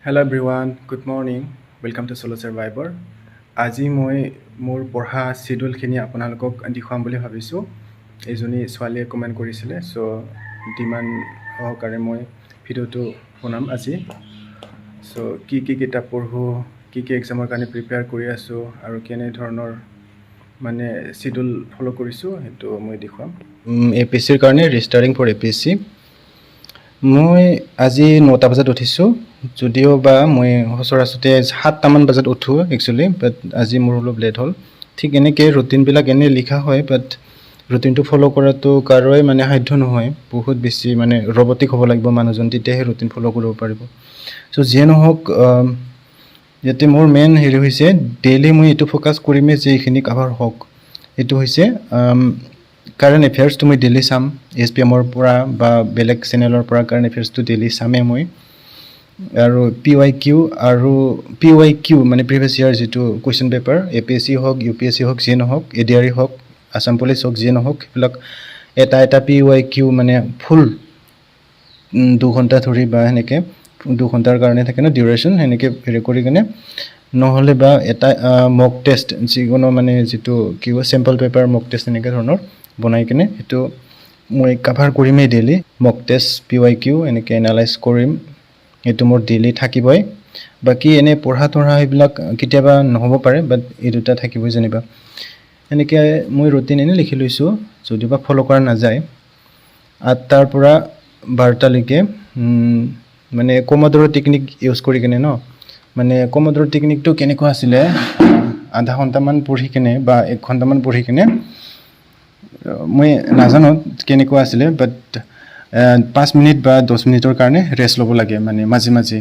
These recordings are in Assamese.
Hello everyone, good morning. Welcome to Solo Survivor. আজি মই মোৰ পঢ়া শিডিউলখিনি আপোনালোকক দেখুৱাম বুলি ভাবিছোঁ। এজনী ছোৱালীয়ে কমেণ্ট কৰিছিলে, চ' ডিমাণ্ড সহকাৰে মই ভিডিঅ'টো বনাম আজি। চ' কি কিতাপ পঢ়োঁ, কি এক্সামৰ কাৰণে প্ৰিপেয়াৰ কৰি আছোঁ আৰু কেনেধৰণৰ মানে শিডিউল ফ'ল' কৰিছোঁ সেইটো মই দেখুৱাম। APSCৰ কাৰণে ৰেজিষ্টাৰিং ফৰ APSC। মই আজি 9টা বজাত উঠিছোঁ, যদিও বা মই সচৰাচৰতে 7টামান বজাত উঠোঁ একচুৱেলি, বাট আজি মোৰ অলপ লেট হ'ল। ঠিক এনেকৈ ৰুটিনবিলাক এনেই লিখা হয়, বাট ৰুটিনটো ফ'ল' কৰাটো কাৰোৱে মানে সাধ্য নহয়। বহুত বেছি মানে ৰবটিক হ'ব লাগিব মানুহজন, তেতিয়াহে ৰুটিন ফ'ল' কৰিব পাৰিব। চ' যিয়ে নহওক, ইয়াতে মোৰ মেইন হেৰি হৈছে ডেইলি মই এইটো ফ'কাছ কৰিমেই যে এইখিনি কাভাৰ হওক। এইটো হৈছে কাৰেণ্ট এফেয়াৰ্ছটো মই ডেইলি চাম, SPMৰ পৰা বা বেলেগ চেনেলৰ পৰা কাৰেণ্ট এফেয়াৰ্ছটো ডেইলি চামেই মই। আৰু PYQ মানে প্ৰিভিয়াছ ইয়াৰ যিটো কুৱেশ্যন পেপাৰ, APSC হওক, UPSC হওক, যিয়ে নহওক, ADRE হওক, আছাম পুলিচ হওক, যিয়ে নহওক, সেইবিলাক এটা PYQ মানে ফুল 2 ঘণ্টা ধৰি বা সেনেকৈ 2 ঘণ্টাৰ কাৰণে থাকে ন ডিউৰেশ্যন, সেনেকৈ হেৰি কৰি কিনে, নহ'লে বা এটা মক টেষ্ট, যিকোনো মানে যিটো কি হয় চেম্পল পেপাৰ মক টেষ্ট এনেকৈ ধৰণৰ বনাই কিনে সেইটো মই কাভাৰ কৰিমেই ডেইলি। মক টেষ্ট, PYQ এনেকৈ এনালাইজ কৰিম, সেইটো মোৰ ডেইলি থাকিবই। বাকী এনেই পঢ়া সেইবিলাক কেতিয়াবা নহ'ব পাৰে, বাট এই দুটা থাকিবই যেনিবা। এনেকৈ মই ৰুটিন এনেই লিখি লৈছোঁ, যদিও বা ফ'ল' কৰা নাযায়। 8টাৰ পৰা 12টালৈকে মানে কম'ডৰ টেকনিক ইউজ কৰি কিনে মানে কম'ডৰ টেকনিকটো কেনেকুৱা আছিলে, আধা ঘণ্টামান পঢ়ি কিনে বা 1 ঘণ্টামান পঢ়ি কিনে, মই নাজানো কেনেকুৱা আছিলে, বাট 5 মিনিট বা 10 মিনিটৰ কাৰণে ৰেষ্ট ল'ব লাগে মানে মাজে মাজে।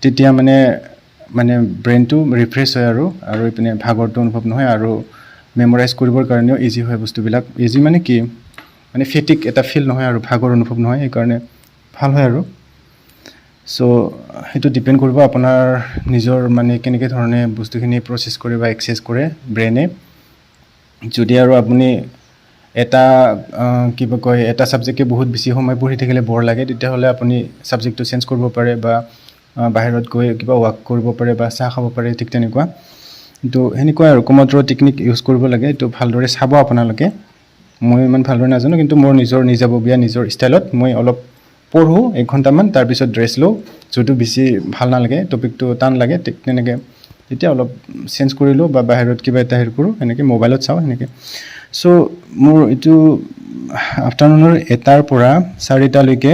তেতিয়া মানে ব্ৰেইনটো ৰিফ্ৰেছ হয় আৰু এইপিনে ভাগৰটো অনুভৱ নহয়, আৰু মেমৰাইজ কৰিবৰ কাৰণেও ইজি হয় বস্তুবিলাক। ইজি মানে কি, মানে ফেটিক এটা ফিল নহয় আৰু ভাগৰ অনুভৱ নহয়, সেইকাৰণে ভাল হয় আৰু। চ' সেইটো ডিপেণ্ড কৰিব আপোনাৰ নিজৰ মানে কেনেকৈ ধৰণে বস্তুখিনি প্ৰচেছ কৰে বা এক্সেছ কৰে ব্ৰেইনে। যদি আৰু আপুনি এটা ছাবজেক্টে বহুত বেছি সময় পঢ়ি থাকিলে বৰ লাগে, তেতিয়াহ'লে আপুনি ছাবজেক্টটো চেঞ্জ কৰিব পাৰে বা বাহিৰত গৈ কিবা ৱাক কৰিব পাৰে বা চাহ খাব পাৰে, ঠিক তেনেকুৱা। কিন্তু সেনেকুৱাই আৰু কম'ডৰ টেকনিক ইউজ কৰিব লাগে। এইটো ভালদৰে চাব আপোনালোকে। মই ইমান ভালদৰে নাজানো, কিন্তু মোৰ নিজাববীয়া নিজৰ ষ্টাইলত মই অলপ পঢ়োঁ 1 ঘণ্টামান, তাৰপিছত ৰেষ্ট লওঁ। যদি বেছি ভাল নালাগে, টপিকটো টান লাগে, তেনেকৈ তেতিয়া অলপ চেঞ্জ কৰি লওঁ বা বাহিৰত কিবা এটা হেৰি কৰোঁ, সেনেকৈ মোবাইলত চাওঁ সেনেকৈ। চ' মোৰ এইটো আফটাৰনুনৰ 1টাৰ পৰা 4টালৈকে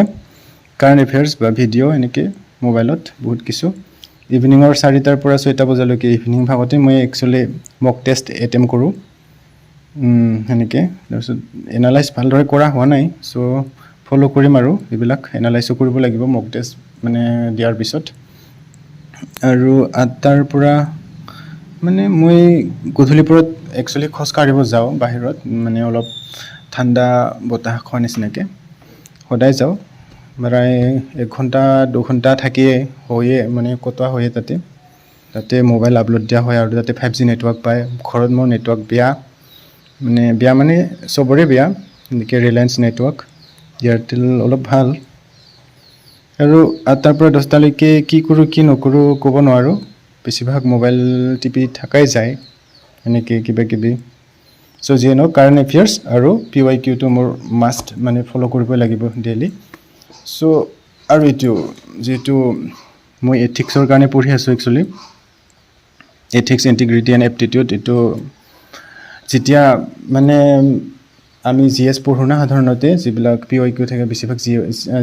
কাৰেণ্ট এফেয়াৰ্ছ বা ভিডিঅ' এনেকৈ মোবাইলত বহুত কিছু। ইভিনিঙৰ 4টাৰ পৰা 6টা বজালৈকে ইভিনিং ভাগতে মই একচুৱেলি মক টেষ্ট এটেম্প কৰোঁ সেনেকৈ। তাৰপিছত এনালাইজ ভালদৰে কৰা হোৱা নাই, চ' ফ'ল' কৰিম আৰু এইবিলাক এনালাইজো কৰিব লাগিব মক টেষ্ট মানে দিয়াৰ পিছত। আৰু 8টাৰ পৰা মানে মই গধূলিৰ পৰত একচুৱেলি খোজকাঢ়িব যাওঁ বাহিৰত, মানে অলপ ঠাণ্ডা বতাহ খোৱাৰ নিচিনাকৈ সদায় যাওঁ। প্ৰায় 1 ঘণ্টা 2 ঘণ্টা হয়ে মানে কটোৱা হয়ে তাতে মোবাইল আপলোড দিয়া হয়, আৰু তাতে 5G নেটৱৰ্ক পায়। ঘৰত মোৰ নেটৱৰ্ক বেয়া মানে চবৰে বেয়া, এনেকৈ ৰিলায়েন্স নেটৱৰ্ক, এয়াৰটেল অলপ ভাল। আৰু 8টাৰ পৰা 10টালৈকে কি কৰোঁ কি নকৰোঁ ক'ব নোৱাৰোঁ, বেছিভাগ মোবাইল টিপি থাকাই যায় এনেকৈ কিবাকিবি। চ' যিয়ে নহওক, কাৰেণ্ট এফেয়াৰ্ছ আৰু PYQটো মোৰ মাষ্ট মানে ফ'ল' কৰিবই লাগিব ডেইলি। চ' আৰু এইটো যিহেতু মই এথিক্সৰ কাৰণে পঢ়ি আছোঁ actually, ethics, integrity and aptitude. এইটো যেতিয়া মানে আমি GS পঢ়োঁ না, সাধাৰণতে যিবিলাক PYQ থাকে, বেছিভাগ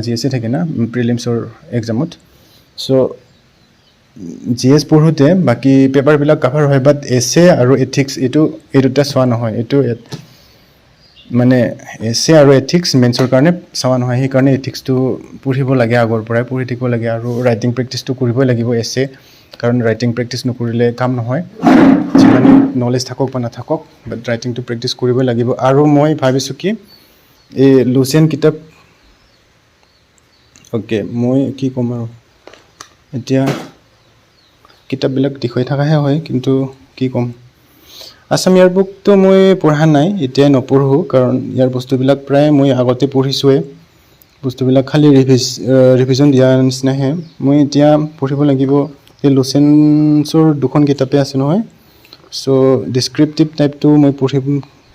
GS থাকে না প্ৰিলিমছৰ এক্সামত। চ' GS পঢ়োঁতে বাকী পেপাৰবিলাক কাভাৰ হয়, বাট এছে আৰু এথিক্স এই দুটা চোৱা নহয়। এইটো মানে এছে আৰু এথিক্স মেইনছৰ কাৰণে চোৱা নহয়, সেইকাৰণে এথিক্সটো পঢ়িব লাগে, আগৰ পৰাই পঢ়ি থাকিব লাগে। আৰু ৰাইটিং প্ৰেক্টিছটো কৰিবই লাগিব এছে, কাৰণ ৰাইটিং প্ৰেক্টিছ নকৰিলে কাম নহয়, যিমানে নলেজ থাকক বা নাথাকক, বাট ৰাইটিংটো প্ৰেক্টিছ কৰিবই লাগিব। আৰু মই ভাবিছোঁ কি, এই লুচেন কিতাপ, মই কি ক'ম আৰু, এতিয়া কিতাপবিলাক দেখুৱাই থকাহে হয়, কিন্তু কি ক'ম। আছাম ইয়াৰ বুকটো মই পঢ়া নাই, এতিয়াই নপঢ়োঁ, কাৰণ ইয়াৰ বস্তুবিলাক প্ৰায় মই আগতে পঢ়িছোঁৱেই। বস্তুবিলাক খালি ৰিভিজন দিয়া নিচিনাহে মই এতিয়া পঢ়িব লাগিব এই লুচেন্সৰ দুখন কিতাপে আছে নহয় চ' ডিছক্ৰিপটিভ টাইপটো মই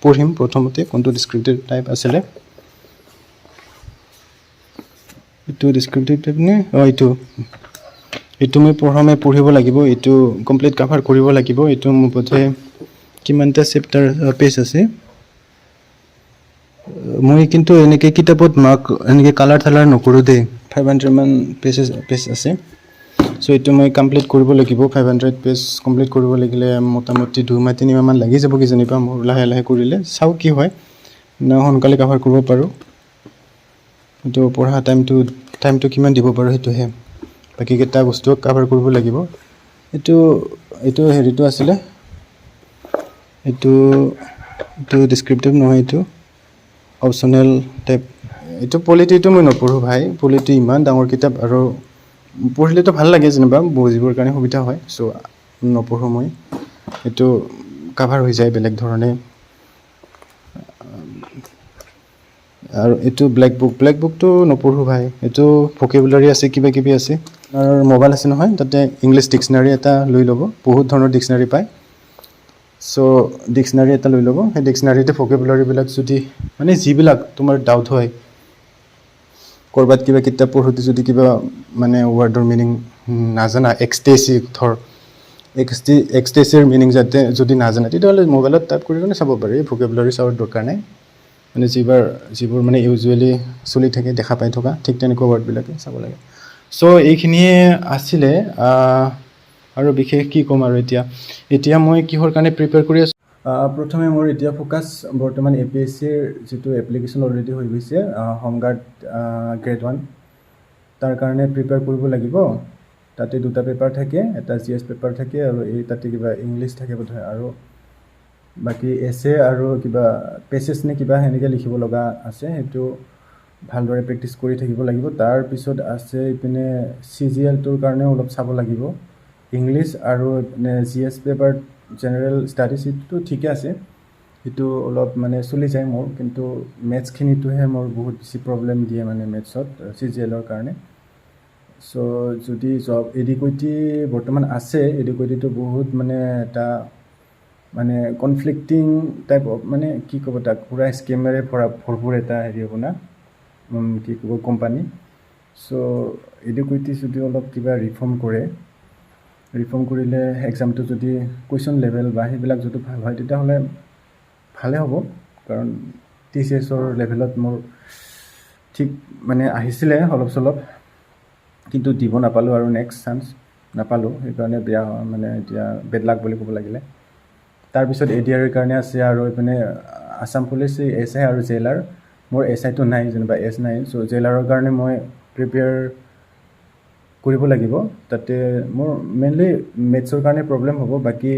পঢ়িম প্ৰথমতে কোনটো ডিছক্ৰিপটিভ টাইপ আছিলে এইটো ডিছক্ৰিপটিভ টাইপ নে এইটো মই পঢ়িব লাগিব এইটো কমপ্লিট কাভাৰ কৰিব লাগিব এইটো মোৰ বোধহয় কিমানটা চেপ্টাৰ পেজ আছে মই কিন্তু এনেকৈ কিতাপত মাৰ্ক এনেকৈ কালাৰ নকৰোঁ দেই 500 মান পেজ আছে চ' এইটো মই কমপ্লিট কৰিব লাগিব 500 পেজ কমপ্লিট কৰিব লাগিলে মোটামুটি 2 মাহ 3 মাহমান লাগি যাব কিজানিবা মোৰ লাহে লাহে কৰিলে চাওঁ কি হয় সোনকালে কাভাৰ কৰিব পাৰোঁ এইটো পঢ়া টাইমটো কিমান দিব পাৰোঁ সেইটোহে বাকীকেইটা বস্তু কাভাৰ কৰিব লাগিব এইটো হেৰিটো আছিলে এইটো ডিছক্ৰিপটিভ নহয় এইটো অপশ্যনেল টাইপ এইটো পলিটিটো মই নপঢ়োঁ ভাই পলিটি ইমান ডাঙৰ কিতাপ আৰু পঢ়িলেতো ভাল লাগে যেনিবা বুজিবৰ কাৰণে সুবিধা হয় চ' নপঢ়োঁ মই এইটো কাভাৰ হৈ যায় বেলেগ ধৰণে আৰু এইটো ব্লেক বুকটো নপঢ়োঁ ভাই এইটো ভকেবুলাৰী আছে কিবা কিবি আছে আৰু মোবাইল আছে নহয় তাতে ইংলিছ ডিক্সনাৰী এটা লৈ ল'ব বহুত ধৰণৰ ডিক্সনাৰী পায় চ' ডিক্সনাৰী এটা লৈ ল'ব সেই ডিক্সনাৰীতে ভকেবুলাৰীবিলাক যদি মানে যিবিলাক তোমাৰ ডাউট হয় ক'ৰবাত কিবা কিতাপ পঢ়োঁতে যদি কিবা মানে ৱৰ্ডৰ মিনিং নাজানা এক্সটেচিৰ মিনিং যদি নাজানা তেতিয়াহ'লে মোবাইলত টাইপ কৰি কিনে চাব পাৰি ভকেবুলাৰী চাবৰ দৰকাৰ নাই মানে যিবোৰ মানে ইউজুৱেলি চলি থাকে দেখা পাই থকা ঠিক তেনেকুৱা ৱৰ্ডবিলাকে চাব লাগে চ' এইখিনিয়ে আছিলে আৰু বিশেষ কি ক'ম আৰু এতিয়া মই কিহৰ কাৰণে প্ৰিপেয়াৰ কৰি আছোঁ প্ৰথমে মোৰ এতিয়া ফ'কাছ বৰ্তমান APSCৰ যিটো এপ্লিকেশ্যন অলৰেডি হৈ গৈছে হোমগাৰ্ড গ্ৰেড 1 তাৰ কাৰণে প্ৰিপেয়াৰ কৰিব লাগিব তাতে দুটা পেপাৰ থাকে এটা GS পেপাৰ থাকে আৰু তাতে কিবা ইংলিছ থাকে বোধহয় আৰু বাকী এছে আৰু কিবা পেছেজ নে কিবা সেনেকৈ লিখিব লগা আছে সেইটো ভালদৰে প্ৰেক্টিছ কৰি থাকিব লাগিব তাৰপিছত আছে ইপিনে CGLটোৰ কাৰণেও অলপ চাব লাগিব ইংলিছ আৰু GS পেপাৰ জেনেৰেল ষ্টাডিজ সেইটো ঠিকে আছে সেইটো অলপ মানে চলি যায় মোৰ কিন্তু মেথছখিনিটোহে মোৰ বহুত বেছি প্ৰব্লেম দিয়ে মানে মেথছত CGLৰ কাৰণে চ' যদি এডিকুইটি বৰ্তমান আছে এডিকুইটিটো বহুত মানে এটা মানে কনফ্লিক্টিং টাইপ অফ মানে কি ক'ব তাক পুৰা স্কেমেৰে ভৰপূৰ এটা হেৰি হ'ব না কি ক'ব কোম্পানী চ' এডিকুইটি যদি অলপ কিবা ৰিফৰ্ম কৰিলে এক্সামটো যদি কুৱেশ্যন লেভেল বা সেইবিলাক যদি ভাল হয় তেতিয়াহ'লে ভালে হ'ব কাৰণ TCSৰ লেভেলত মোৰ ঠিক মানে আহিছিলে অলপ চলপ কিন্তু দিব নাপালোঁ আৰু নেক্সট চান্স নাপালোঁ সেইকাৰণে বেয়া মানে এতিয়া বেড লাক বুলি ক'ব লাগিলে তাৰপিছত ADR ৰ কাৰণে আছে আৰু এইপিনে আছাম পুলিচ SI আৰু জেইলাৰ মোৰ SIটো নাই যেনিবা S নাই চ' জেইলাৰৰ কাৰণে মই প্ৰিপেয়াৰ কৰিব লাগিব তাতে মোৰ মেইনলি মেথছৰ কাৰণে প্ৰব্লেম হ'ব বাকী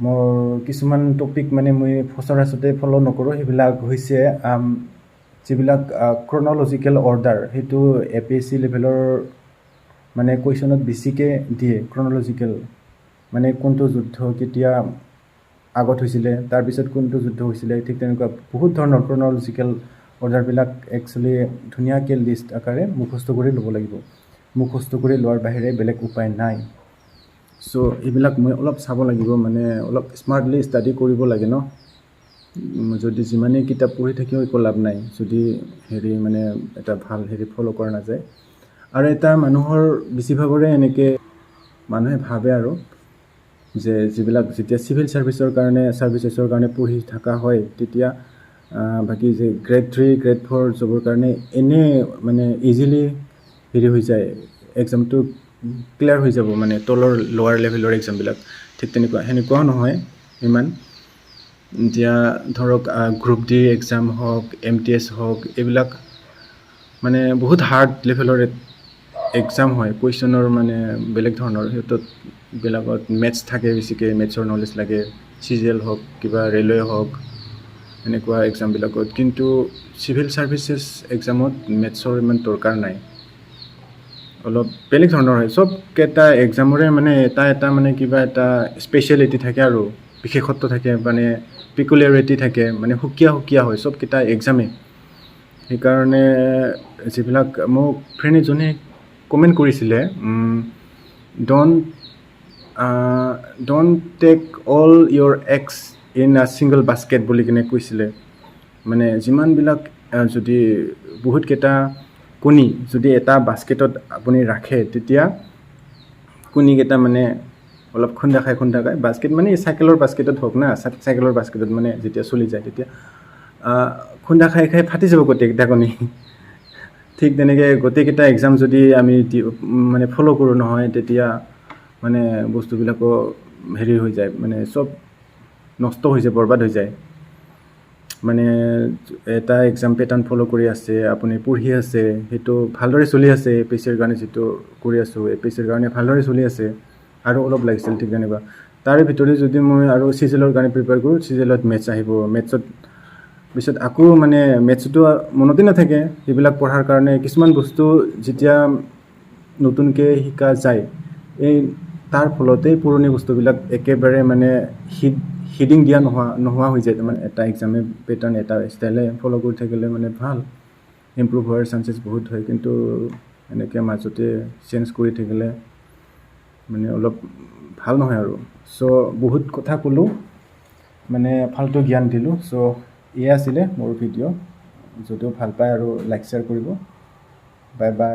মোৰ কিছুমান টপিক মানে মই সচৰাচৰতে ফ'ল' নকৰোঁ সেইবিলাক হৈছে যিবিলাক ক্ৰনলজিকেল অৰ্ডাৰ সেইটো APSC লেভেলৰ মানে কুৱেশ্যনত বেছিকৈ দিয়ে ক্ৰনলজিকেল মানে কোনটো যুদ্ধ কেতিয়া আগত হৈছিলে তাৰপিছত কোনটো যুদ্ধ হৈছিলে ঠিক তেনেকুৱা বহুত ধৰণৰ ক্ৰনলজিকেল অৰ্ডাৰবিলাক একচুৱেলি ধুনীয়াকৈ লিষ্ট আকাৰে মুখস্থ কৰি ল'ব লাগিব মুখস্থ কৰি লোৱাৰ বাহিৰে বেলেগ উপায় নাই চ' এইবিলাক মই অলপ চাব লাগিব মানে অলপ স্মাৰ্টলি ষ্টাডি কৰিব লাগে ন যদি যিমানেই কিতাপ পঢ়ি থাকিও একো লাভ নাই যদি মানে এটা ভাল ফ'ল' কৰা নাযায় আৰু এটা মানুহৰ বেছিভাগৰে এনেকৈ মানুহে ভাবে আৰু যে যিবিলাক যেতিয়া চিভিল ছাৰ্ভিচেছৰ কাৰণে পঢ়ি থকা হয় তেতিয়া বাকী যে গ্ৰেড 3 গ্ৰেড 4 জবৰ কাৰণে এনেই মানে ইজিলি হৈ যায় এক্সামটো ক্লিয়াৰ হৈ যাব মানে লোৱাৰ লেভেলৰ এক্সামবিলাক ঠিক সেনেকুৱাও নহয় ইমান এতিয়া ধৰক গ্ৰুপ D এক্সাম হওক MTS হওক এইবিলাক মানে বহুত হাৰ্ড লেভেলৰ এক্সাম হয় কুৱেশ্যনৰ মানে বেলেগ ধৰণৰ বিলাকত মেথছ থাকে বেছিকৈ মেথছৰ নলেজ লাগে CGL হওক কিবা ৰেলৱে হওক এনেকুৱা এক্সামবিলাকত কিন্তু চিভিল ছাৰ্ভিচেছ এক্সামত মেথছৰ ইমান দৰকাৰ নাই অলপ বেলেগ ধৰণৰ হয় চবকেইটা এক্সামৰে মানে এটা মানে কিবা এটা স্পেচিয়েলিটি থাকে আৰু বিশেষত্ব থাকে মানে পিকুলিয়াৰিটি থাকে মানে সুকীয়া হয় চবকেইটা এক্সামেই সেইকাৰণে যিবিলাক মোক ফ্ৰেণ্ড এজনে কমেণ্ট কৰিছিলে don't take all your eggs in a single basket বুলি কিনে কৈছিলে মানে যিমানবিলাক যদি বহুতকেইটা কণী যদি এটা বাস্কেটত আপুনি ৰাখে তেতিয়া কণীকেইটা মানে অলপ খুন্দা খাই বাস্কেট মানে চাইকেলৰ বাস্কেটত হওক না চাইকেলৰ বাস্কেটত মানে যেতিয়া চলি যায় তেতিয়া খুন্দা খাই ফাটি যাব গোটেইকেইটা কণী ঠিক তেনেকৈ গোটেইকেইটা এক্সাম যদি আমি মানে ফ'ল' কৰোঁ নহয় তেতিয়া মানে বস্তুবিলাকো হেৰি হৈ যায় মানে চব নষ্ট হৈ যায় বৰবাদ হৈ যায় মানে এটা এক্সাম পেটাৰ্ণ ফ'ল' কৰি আছে আপুনি পঢ়ি আছে সেইটো ভালদৰে চলি আছে APSCৰ কাৰণে যিটো কৰি আছোঁ APSCৰ কাৰণে ভালদৰে চলি আছে আৰু অলপ লাগিছিল ঠিক তেনেকুৱা তাৰে ভিতৰত যদি মই আৰু চিজেলৰ কাৰণে প্ৰিপেয়াৰ কৰোঁ চিজেলত মেথছ আহিব মেথছত পিছত আকৌ মানে মেথছটো মনতে নাথাকে সেইবিলাক পঢ়াৰ কাৰণে কিছুমান বস্তু যেতিয়া নতুনকৈ শিকা যায় এই তাৰ ফলতেই পুৰণি বস্তুবিলাক একেবাৰে মানে হিডিং দিয়া নোহোৱা হৈ যায় মানে এটা এক্সামে পেটাৰ্ণ এটা ষ্টাইলে ফ'ল' কৰি থাকিলে মানে ভাল ইম্প্ৰুভ হোৱাৰ চান্সেছ বহুত হয় কিন্তু এনেকৈ মাজতে চেঞ্জ কৰি থাকিলে মানে অলপ ভাল নহয় আৰু চ' বহুত কথা ক'লোঁ মানে ফাল্টু জ্ঞান দিলোঁ চ' এয়া আছিলে মোৰ ভিডিঅ' যদিও ভাল পায় আৰু লাইক শ্বেয়াৰ কৰিব বাই বাই